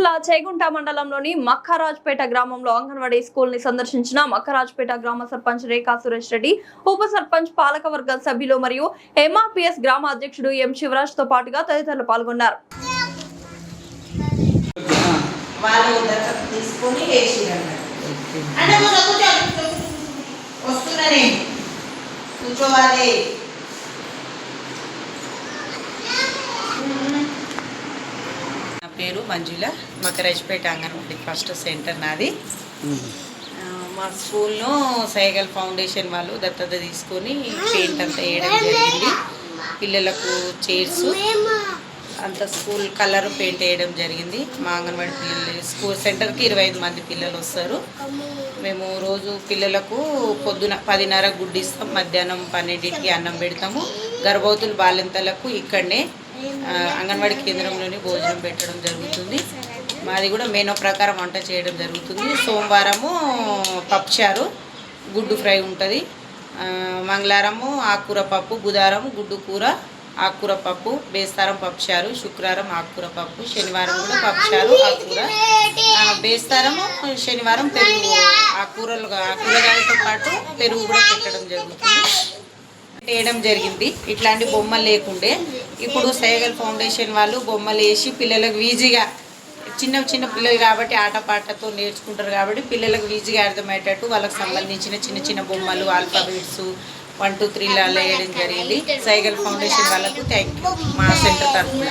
జిల్లా చేగుంట మండలంలోని మక్కరాజ్పేట గ్రామంలో అంగన్వాడీ స్కూల్ ని సందర్శించిన మక్కరాజ్పేట గ్రామ సర్పంచ్ రేఖా సురేష్ రెడ్డి, ఉప సర్పంచ్, పాలకవర్గ సభ్యులు మరియు ఎంఆర్పీఎస్ గ్రామ అధ్యక్షుడు ఎం శివరాజ్ తో పాటుగా తదితరులు పాల్గొన్నారు. పేరు మంజుల, మక్కరాజ్పేట అంగన్వాడీ ఫస్ట్ సెంటర్ నాది. మా స్కూల్లో సైగల్ ఫౌండేషన్ వాళ్ళు దత్తత తీసుకొని పెయింట్ అంతా వేయడం జరిగింది. పిల్లలకు చైర్స్ అంత స్కూల్ కలర్ పెయింట్ వేయడం జరిగింది. మా అంగన్వాడీ పిల్లలు స్కూల్ సెంటర్కి 25 మంది పిల్లలు వస్తారు. మేము రోజు పిల్లలకు పొద్దున 10:30 గుడ్డు ఇస్తాం, మధ్యాహ్నం 12కి అన్నం పెడతాము. గర్భవతులు బాలింతలకు ఇక్కడనే అంగన్వాడీ కేంద్రంలోనే భోజనం పెట్టడం జరుగుతుంది. మాది కూడా మెనూ ప్రకారం వంట చేయడం జరుగుతుంది. సోమవారము పప్పుచారు, గుడ్డు ఫ్రై ఉంటుంది. మంగళవారము ఆకుకూర పప్పు, బుధవారం గుడ్డు కూర, ఆకుకూర పప్పు, బేస్తారం పప్పుచారు, శుక్రవారం ఆకుకూర పప్పు, శనివారం కూడా పప్పుచారు ఆకుకూర, బేస్తారము, శనివారం పెరుగు, కూరగాయలతో పాటు పెరుగు కూడా పెట్టడం జరుగుతుంది. వేయడం జరిగింది. ఇట్లాంటి బొమ్మలు లేకుండే ఇప్పుడు సైగల్ ఫౌండేషన్ వాళ్ళు బొమ్మలు వేసి పిల్లలకు ఈజీగా, చిన్న పిల్లలు కాబట్టి ఆటపాటతో నేర్చుకుంటారు కాబట్టి పిల్లలకు ఈజీగా అర్థమయ్యేటట్టు వాళ్ళకి సంబంధించిన చిన్న బొమ్మలు, ఆల్ఫాబెట్స్ 1 2 3 అలా వేయడం జరిగింది. సైగల్ ఫౌండేషన్ వాళ్ళకు థ్యాంక్ యూ. మా సెంటర్ తరఫున